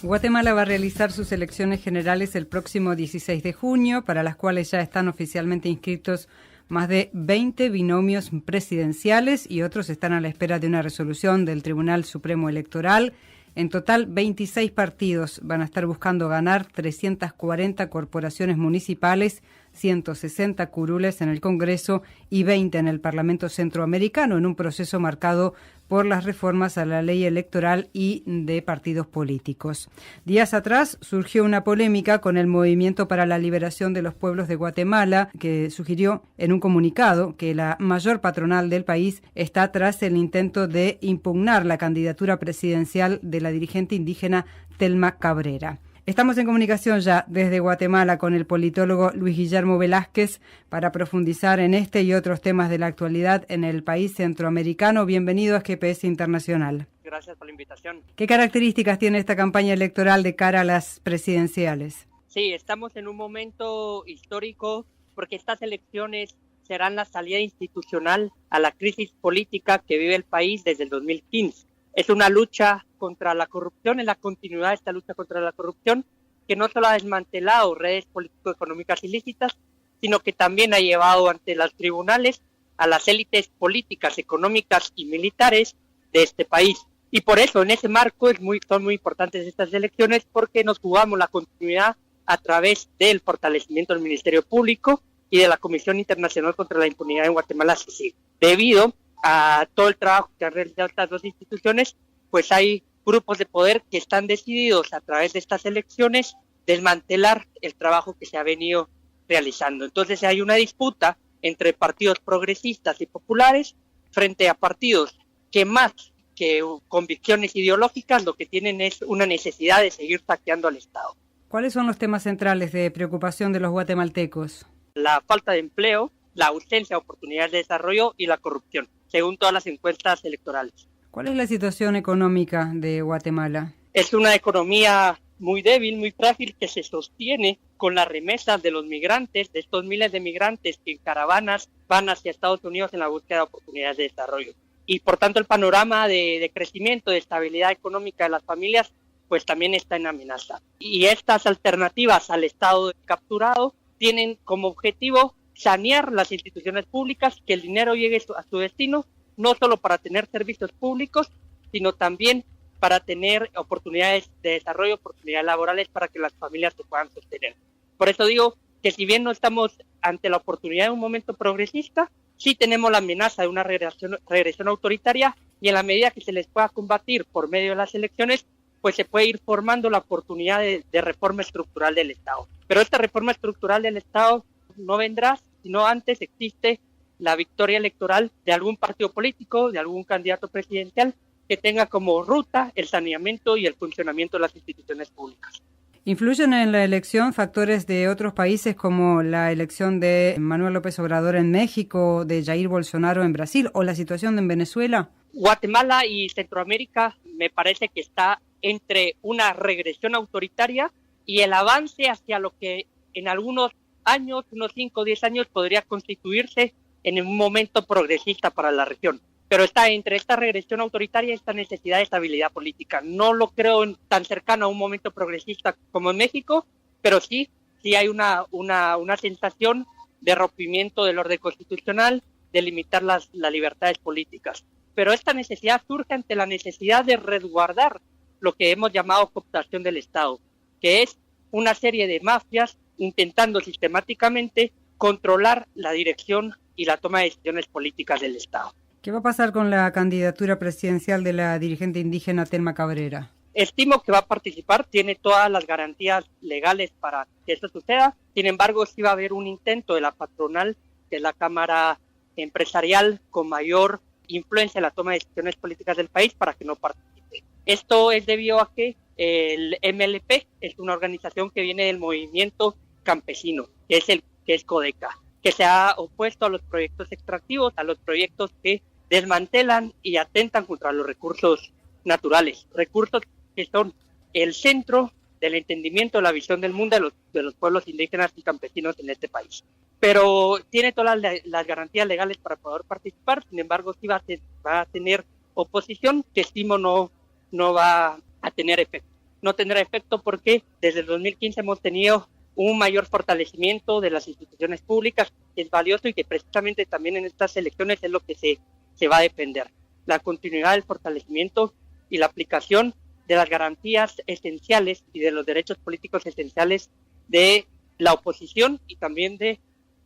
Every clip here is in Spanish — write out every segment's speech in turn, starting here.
Guatemala va a realizar sus elecciones generales el próximo 16 de junio, para las cuales ya están oficialmente inscritos más de 20 binomios presidenciales y otros están a la espera de una resolución del Tribunal Supremo Electoral. En total, 26 partidos van a estar buscando ganar 340 corporaciones municipales, 160 curules en el Congreso y 20 en el Parlamento Centroamericano, en un proceso marcado por las reformas a la ley electoral y de partidos políticos. Días atrás surgió una polémica con el Movimiento para la Liberación de los Pueblos de Guatemala, que sugirió en un comunicado que la mayor patronal del país está tras el intento de impugnar la candidatura presidencial de la dirigente indígena Telma Cabrera. Estamos en comunicación ya desde Guatemala con el politólogo Luis Guillermo Velázquez para profundizar en este y otros temas de la actualidad en el país centroamericano. Bienvenido a GPS Internacional. Gracias por la invitación. ¿Qué características tiene esta campaña electoral de cara a las presidenciales? Sí, estamos en un momento histórico porque estas elecciones serán la salida institucional a la crisis política que vive el país desde el 2015. Es una lucha contra la corrupción, es la continuidad de esta lucha contra la corrupción, que no solo ha desmantelado redes político-económicas ilícitas, sino que también ha llevado ante los tribunales a las élites políticas, económicas y militares de este país. Y por eso, en ese marco, son muy importantes estas elecciones, porque nos jugamos la continuidad a través del fortalecimiento del Ministerio Público y de la Comisión Internacional contra la Impunidad en Guatemala, CICIG. Debido a todo el trabajo que han realizado estas dos instituciones, pues hay grupos de poder que están decididos a través de estas elecciones desmantelar el trabajo que se ha venido realizando. Entonces hay una disputa entre partidos progresistas y populares frente a partidos que más que convicciones ideológicas lo que tienen es una necesidad de seguir saqueando al Estado. ¿Cuáles son los temas centrales de preocupación de los guatemaltecos? La falta de empleo, la ausencia de oportunidades de desarrollo y la corrupción, según todas las encuestas electorales. ¿Cuál es la situación económica de Guatemala? Es una economía muy débil, muy frágil, que se sostiene con las remesas de los migrantes, de estos miles de migrantes que en caravanas van hacia Estados Unidos en la búsqueda de oportunidades de desarrollo. Y por tanto el panorama de crecimiento, de estabilidad económica de las familias, pues también está en amenaza. Y estas alternativas al Estado capturado tienen como objetivo sanear las instituciones públicas, que el dinero llegue a su destino, no solo para tener servicios públicos, sino también para tener oportunidades de desarrollo, oportunidades laborales para que las familias se puedan sostener. Por eso digo que si bien no estamos ante la oportunidad de un momento progresista, sí tenemos la amenaza de una regresión autoritaria, y en la medida que se les pueda combatir por medio de las elecciones, pues se puede ir formando la oportunidad de reforma estructural del Estado. Pero esta reforma estructural del Estado no vendrá sino antes existe la victoria electoral de algún partido político, de algún candidato presidencial que tenga como ruta el saneamiento y el funcionamiento de las instituciones públicas. ¿Influyen en la elección factores de otros países como la elección de Manuel López Obrador en México, de Jair Bolsonaro en Brasil o la situación en Venezuela? Guatemala y Centroamérica me parece que está entre una regresión autoritaria y el avance hacia lo que en algunos años, unos 5 o 10 años, podría constituirse en un momento progresista para la región. Pero está entre esta regresión autoritaria y esta necesidad de estabilidad política. No lo creo tan cercano a un momento progresista como en México, pero sí hay una sensación de rompimiento del orden constitucional, de limitar las libertades políticas. Pero esta necesidad surge ante la necesidad de resguardar lo que hemos llamado cooptación del Estado, que es una serie de mafias intentando sistemáticamente controlar la dirección y la toma de decisiones políticas del Estado. ¿Qué va a pasar con la candidatura presidencial de la dirigente indígena Telma Cabrera? Estimo que va a participar, tiene todas las garantías legales para que eso suceda. Sin embargo, sí va a haber un intento de la patronal, que es la cámara empresarial con mayor influencia en la toma de decisiones políticas del país, para que no participe. Esto es debido a que el MLP es una organización que viene del movimiento campesino, que es CODECA, que se ha opuesto a los proyectos extractivos, a los proyectos que desmantelan y atentan contra los recursos naturales, recursos que son el centro del entendimiento de la visión del mundo de los pueblos indígenas y campesinos en este país. Pero tiene todas las garantías legales para poder participar. Sin embargo, sí va a tener oposición, que estimo no va a tener efecto. no tendrá efecto porque desde el 2015 hemos tenido un mayor fortalecimiento de las instituciones públicas, que es valioso y que precisamente también en estas elecciones es lo que se va a defender. La continuidad del fortalecimiento y la aplicación de las garantías esenciales y de los derechos políticos esenciales de la oposición y también de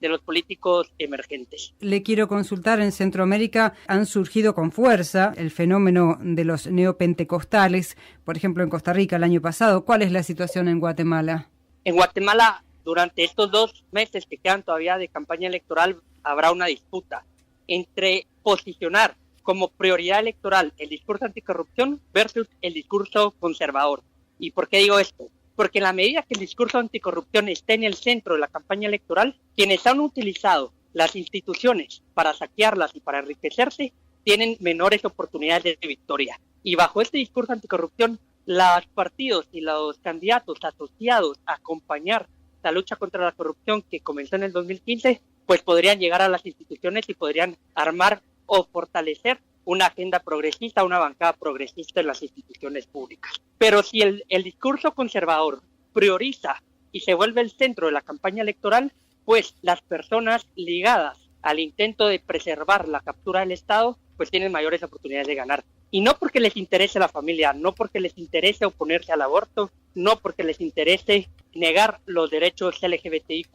los políticos emergentes. Le quiero consultar, en Centroamérica han surgido con fuerza el fenómeno de los neopentecostales, por ejemplo en Costa Rica el año pasado. ¿Cuál es la situación en Guatemala? En Guatemala, durante estos 2 meses que quedan todavía de campaña electoral, habrá una disputa entre posicionar como prioridad electoral el discurso anticorrupción versus el discurso conservador. ¿Y por qué digo esto? Porque en la medida que el discurso anticorrupción esté en el centro de la campaña electoral, quienes han utilizado las instituciones para saquearlas y para enriquecerse, tienen menores oportunidades de victoria. Y bajo este discurso anticorrupción, los partidos y los candidatos asociados a acompañar la lucha contra la corrupción que comenzó en el 2015, pues podrían llegar a las instituciones y podrían armar o fortalecer una agenda progresista, una bancada progresista en las instituciones públicas. Pero si el discurso conservador prioriza y se vuelve el centro de la campaña electoral, pues las personas ligadas al intento de preservar la captura del Estado, pues tienen mayores oportunidades de ganar. Y no porque les interese la familia, no porque les interese oponerse al aborto, no porque les interese negar los derechos LGBTIQ+,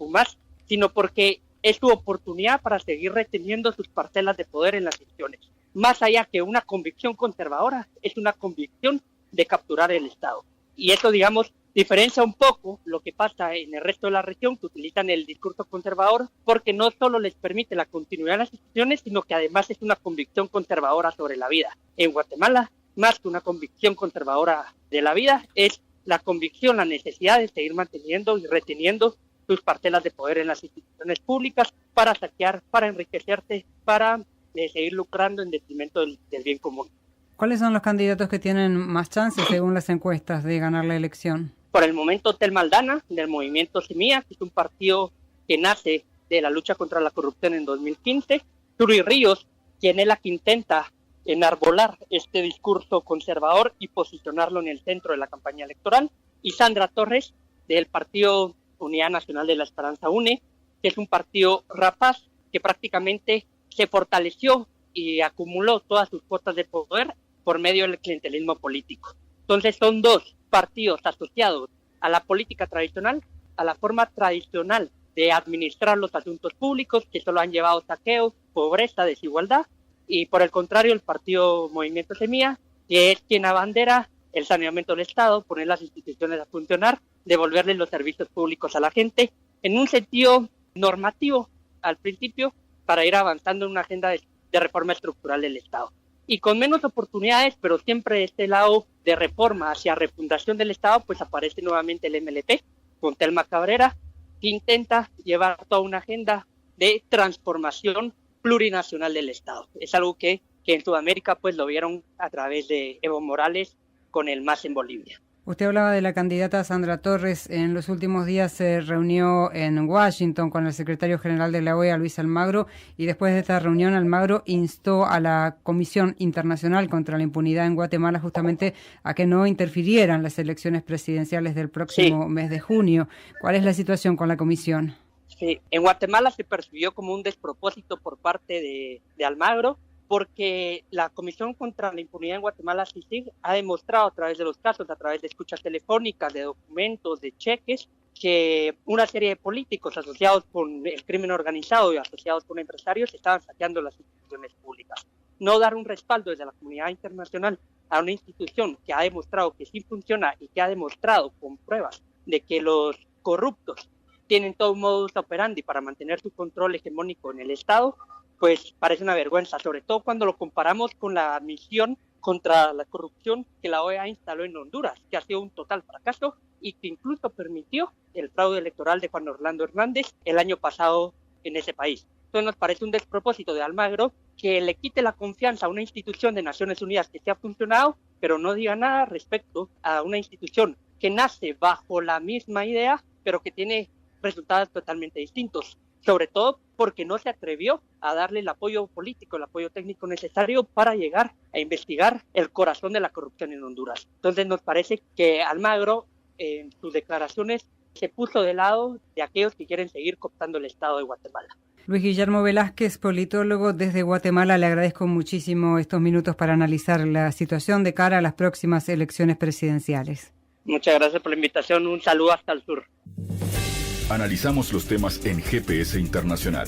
sino porque es su oportunidad para seguir reteniendo sus parcelas de poder en las instituciones. Más allá que una convicción conservadora, es una convicción de capturar el Estado. Y eso, digamos, diferencia un poco lo que pasa en el resto de la región, que utilizan el discurso conservador, porque no solo les permite la continuidad de las instituciones, sino que además es una convicción conservadora sobre la vida. En Guatemala, más que una convicción conservadora de la vida, es la convicción, la necesidad de seguir manteniendo y reteniendo sus parcelas de poder en las instituciones públicas para saquear, para enriquecerse, para seguir lucrando en detrimento del bien común. ¿Cuáles son los candidatos que tienen más chances, según las encuestas, de ganar la elección? Por el momento, Telma Aldana, del movimiento Semilla, que es un partido que nace de la lucha contra la corrupción en 2015. Turi Ríos, quien es la que intenta enarbolar este discurso conservador y posicionarlo en el centro de la campaña electoral. Y Sandra Torres, del partido Unidad Nacional de la Esperanza UNE, que es un partido rapaz que prácticamente se fortaleció y acumuló todas sus cuotas de poder por medio del clientelismo político. Entonces son 2 partidos asociados a la política tradicional, a la forma tradicional de administrar los asuntos públicos, que solo han llevado saqueo, pobreza, desigualdad, y por el contrario el partido Movimiento Semilla, que es quien abandera el saneamiento del Estado, poner las instituciones a funcionar, devolverle los servicios públicos a la gente, en un sentido normativo al principio, para ir avanzando en una agenda de reforma estructural del Estado. Y con menos oportunidades, pero siempre de este lado de reforma hacia refundación del Estado, pues aparece nuevamente el MLP, con Telma Cabrera, que intenta llevar toda una agenda de transformación plurinacional del Estado. Es algo que en Sudamérica pues lo vieron a través de Evo Morales con el MAS en Bolivia. Usted hablaba de la candidata Sandra Torres. En los últimos días se reunió en Washington con el secretario general de la OEA, Luis Almagro, y después de esta reunión Almagro instó a la Comisión Internacional contra la Impunidad en Guatemala justamente a que no interfirieran las elecciones presidenciales del próximo mes de junio. ¿Cuál es la situación con la comisión? Sí, en Guatemala se percibió como un despropósito por parte de Almagro, porque la Comisión contra la Impunidad en Guatemala, CICIG, ha demostrado a través de los casos, a través de escuchas telefónicas, de documentos, de cheques, que una serie de políticos asociados con el crimen organizado y asociados con empresarios estaban saqueando las instituciones públicas. No dar un respaldo desde la comunidad internacional a una institución que ha demostrado que sí funciona y que ha demostrado con pruebas de que los corruptos tienen todo un modus operandi para mantener su control hegemónico en el Estado, pues parece una vergüenza, sobre todo cuando lo comparamos con la misión contra la corrupción que la OEA instaló en Honduras, que ha sido un total fracaso y que incluso permitió el fraude electoral de Juan Orlando Hernández el año pasado en ese país. Entonces nos parece un despropósito de Almagro que le quite la confianza a una institución de Naciones Unidas que sí ha funcionado, pero no diga nada respecto a una institución que nace bajo la misma idea, pero que tiene resultados totalmente distintos. Sobre todo porque no se atrevió a darle el apoyo político, el apoyo técnico necesario para llegar a investigar el corazón de la corrupción en Honduras. Entonces nos parece que Almagro en sus declaraciones se puso de lado de aquellos que quieren seguir cooptando el Estado de Guatemala. Luis Guillermo Velázquez, politólogo desde Guatemala, le agradezco muchísimo estos minutos para analizar la situación de cara a las próximas elecciones presidenciales. Muchas gracias por la invitación. Un saludo hasta el sur. Analizamos los temas en GPS Internacional.